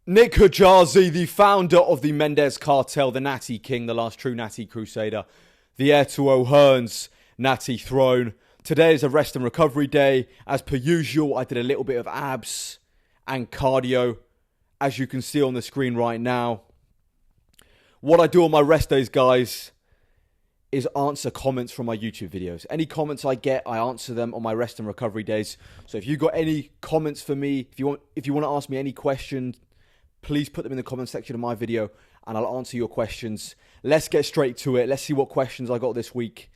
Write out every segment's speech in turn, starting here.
Nick Hajazi, the founder of the Mendez Cartel, the Natty King, the last true Natty Crusader, the heir to O'Hearn's Natty throne. Today is a rest and recovery day. As per usual, I did a little bit of abs and cardio, as you can see on the screen right now. What I do on my rest days, guys, is answer comments from my YouTube videos. Any comments I get, I answer them on my rest and recovery days. So if you got any comments for me, if you want to ask me any questions, please put them in the comment section of my video and I'll answer your questions. Let's get straight to it. Let's see what questions I got this week.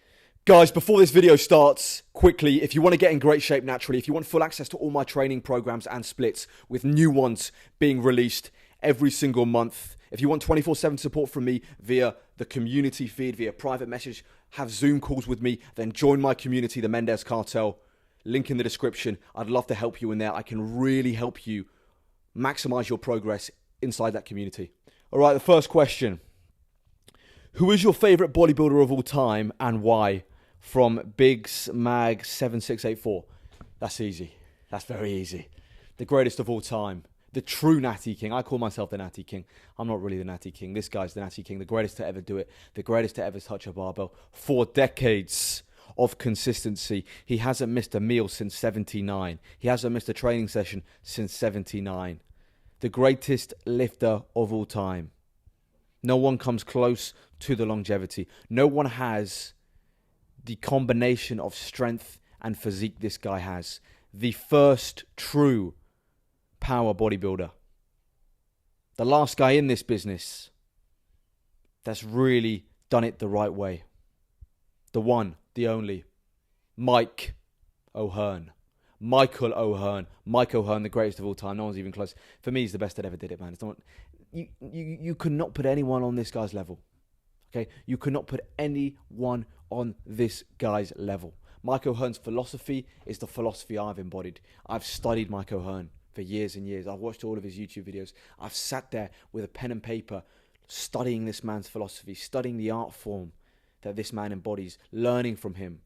Guys, before this video starts, quickly, if you want to get in great shape naturally, if you want full access to all my training programs and splits with new ones being released every single month, if you want 24/7 support from me via the community feed, via private message, have Zoom calls with me, then join my community, the Mendez Cartel. Link in the description. I'd love to help you in there. I can really help you maximize your progress inside that community. All right, the first question. Who is your favorite bodybuilder of all time and why? From Biggs Mag 7684. That's easy. That's very easy. The greatest of all time. The true Natty King. I call myself the Natty King. I'm not really the Natty King. This guy's the Natty King. The greatest to ever do it. The greatest to ever touch a barbell. 4 decades of consistency. He hasn't missed a meal since 79. He hasn't missed a training session since 79. The greatest lifter of all time. No one comes close to the longevity. No one has the combination of strength and physique this guy has. The first true power bodybuilder. The last guy in this business that's really done it the right way. The one, the only, Mike O'Hearn. Michael O'Hearn. Mike O'Hearn, the greatest of all time. No one's even close. For me, he's the best that ever did it, man. It's not, you could not put anyone on this guy's level. Okay? You could not put anyone on this guy's level. Mike O'Hearn's philosophy is the philosophy I've embodied. I've studied Mike O'Hearn for years and years. I've watched all of his YouTube videos. I've sat there with a pen and paper studying this man's philosophy, studying the art form that this man embodies, learning from him.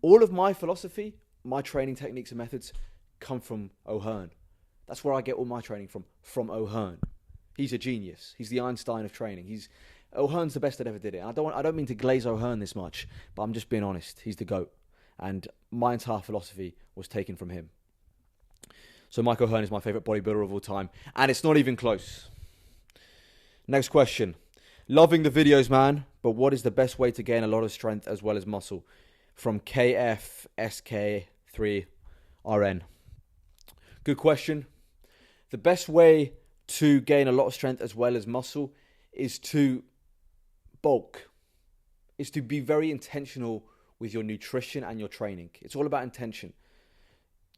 All of my philosophy, my training techniques and methods come from O'Hearn. That's where I get all my training from O'Hearn. He's a genius. He's the Einstein of training. O'Hearn's the best that ever did it. And I don't mean to glaze O'Hearn this much, but I'm just being honest. He's the GOAT. And my entire philosophy was taken from him. So Mike O'Hearn is my favourite bodybuilder of all time. And it's not even close. Next question. Loving the videos, man. But what is the best way to gain a lot of strength as well as muscle? From KFSK3RN. Good question. The best way to gain a lot of strength as well as muscle is to bulk. Is to be very intentional with your nutrition and your training. It's all about intention.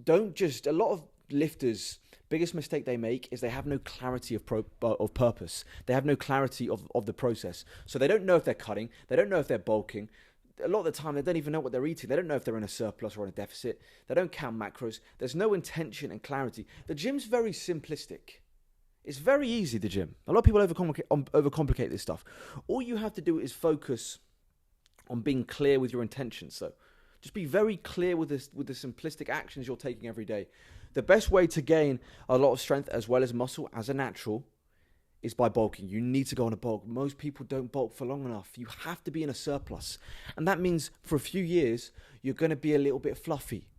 A lot of lifters, biggest mistake they make is they have no clarity of purpose. They have no clarity of the process. So they don't know if they're cutting. They don't know if they're bulking. A lot of the time, they don't even know what they're eating. They don't know if they're in a surplus or in a deficit. They don't count macros. There's no intention and clarity. The gym's very simplistic. It's very easy, the gym. A lot of people overcomplicate this stuff. All you have to do is focus on being clear with your intentions. So just be very clear with the simplistic actions you're taking every day. The best way to gain a lot of strength as well as muscle as a natural is by bulking. You need to go on a bulk. Most people don't bulk for long enough. You have to be in a surplus. And that means for a few years, you're going to be a little bit fluffy.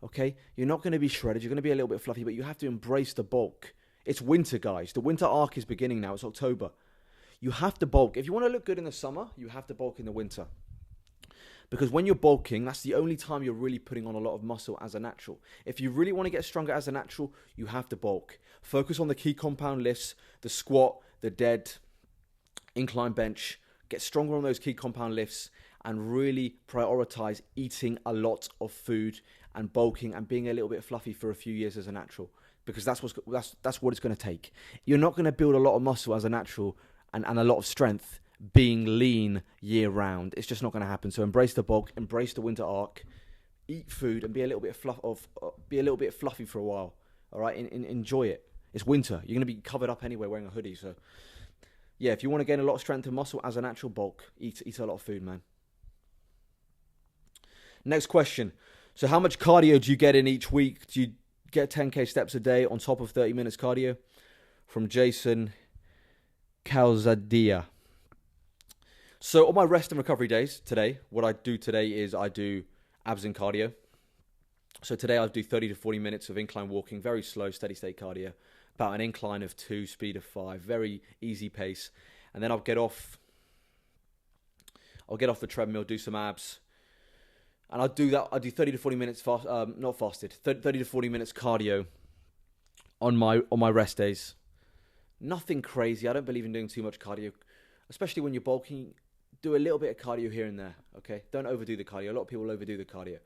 Okay? You're not going to be shredded. You're going to be a little bit fluffy, but you have to embrace the bulk. It's winter, guys. The winter arc is beginning now. It's October. You have to bulk. If you want to look good in the summer, you have to bulk in the winter. Because when you're bulking, that's the only time you're really putting on a lot of muscle as a natural. If you really want to get stronger as a natural, you have to bulk. Focus on the key compound lifts, the squat, the dead, incline bench. Get stronger on those key compound lifts and really prioritize eating a lot of food and bulking and being a little bit fluffy for a few years as a natural. Because that's what it's going to take. You're not going to build a lot of muscle as a natural and a lot of strength being lean year round. It's just not going to happen. So embrace the bulk, embrace the winter arc, eat food, and be a little bit fluffy for a while. All right, enjoy it. It's winter. You're going to be covered up anyway, wearing a hoodie. So yeah, if you want to gain a lot of strength and muscle as a natural bulk, eat a lot of food, man. Next question. So how much cardio do you get in each week? Do you get 10k steps a day on top of 30 minutes cardio? from Jason Calzadia. So on my rest and recovery days today, what I do today is I do abs and cardio. So today I'll do 30 to 40 minutes of incline walking, very slow, steady state cardio, about an incline of 2, speed of 5, very easy pace. And then I'll get off the treadmill, do some abs. And I'll do that. I do 30 to 40 minutes 30 to 40 minutes cardio on my rest days. Nothing crazy. I don't believe in doing too much cardio, especially when you're bulking. Do a little bit of cardio here and there, okay? Don't overdo the cardio. A lot of people overdo the cardio.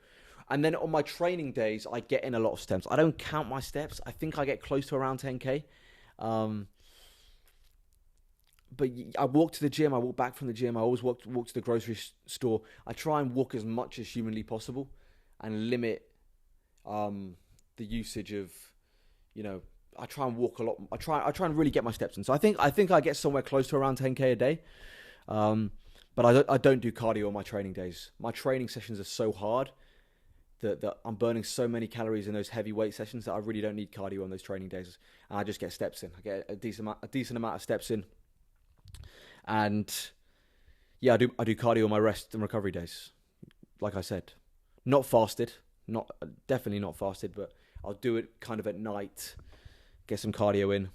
And then on my training days, I get in a lot of steps. I don't count my steps. I think I get close to around 10K. But I walk to the gym. I walk back from the gym. I always walk to the grocery store. I try and walk as much as humanly possible and limit the usage of, I try and walk a lot. I try and really get my steps in. So I think I get somewhere close to around 10K a day. But I don't do cardio on my training days. My training sessions are so hard that I'm burning so many calories in those heavy weight sessions that I really don't need cardio on those training days. And I just get steps in. I get a decent amount of steps in. And yeah, I do cardio on my rest and recovery days. Like I said, not fasted, definitely not fasted, but I'll do it kind of at night, get some cardio in.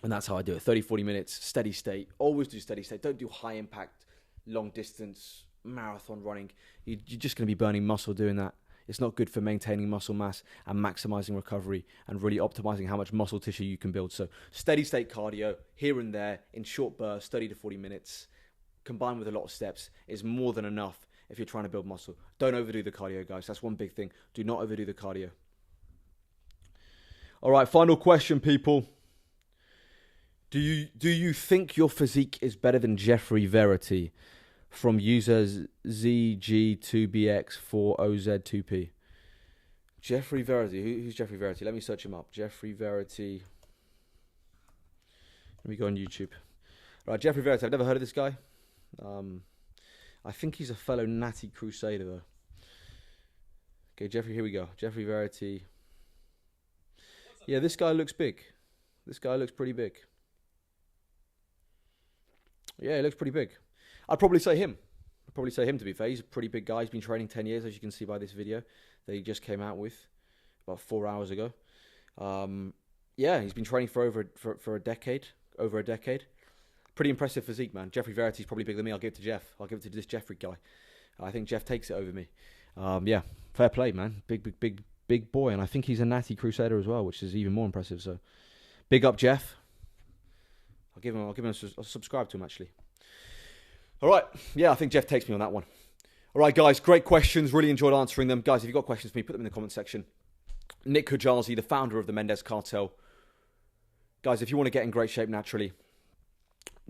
And that's how I do it. 30, 40 minutes, steady state. Always do steady state. Don't do high impact, long distance, marathon running. You're just going to be burning muscle doing that. It's not good for maintaining muscle mass and maximizing recovery and really optimizing how much muscle tissue you can build. So steady state cardio here and there in short bursts, 30 to 40 minutes, combined with a lot of steps is more than enough if you're trying to build muscle. Don't overdo the cardio, guys. That's one big thing. Do not overdo the cardio. All right, final question, people. Do you think your physique is better than Geoffrey Verity from user ZG2BX4OZ2P? Geoffrey Verity. Who's Geoffrey Verity? Let me search him up. Geoffrey Verity. Let me go on YouTube. Right, Geoffrey Verity. I've never heard of this guy. I think he's a fellow natty crusader though. Okay, Geoffrey, here we go. Geoffrey Verity. Yeah, this guy looks big. This guy looks pretty big. Yeah, he looks pretty big. I'd probably say him. To be fair. He's a pretty big guy. He's been training 10 years, as you can see by this video that he just came out with about 4 hours ago. Yeah, he's been training for over a decade. Pretty impressive physique, man. Geoffrey Verity's probably bigger than me. I'll give it to Jeff. I'll give it to this Geoffrey guy. I think Jeff takes it over me. Yeah, fair play, man. Big boy. And I think he's a natty crusader as well, which is even more impressive. So, big up, Jeff. I'll subscribe to him, actually. All right. Yeah, I think Jeff takes me on that one. All right, guys. Great questions. Really enjoyed answering them. Guys, if you've got questions for me, put them in the comment section. Nick Kujalzi, the founder of the Mendez Cartel. Guys, if you want to get in great shape naturally,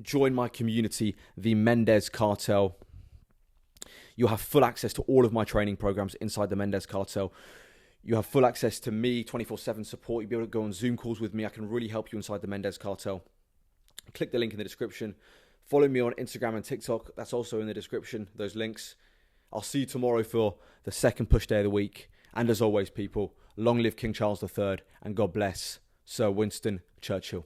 join my community, the Mendez Cartel. You'll have full access to all of my training programs inside the Mendez Cartel. You have full access to me, 24/7 support. You'll be able to go on Zoom calls with me. I can really help you inside the Mendez Cartel. Click the link in the description. Follow me on Instagram and TikTok. That's also in the description, those links. I'll see you tomorrow for the second push day of the week. And as always, people, long live King Charles III and God bless Sir Winston Churchill.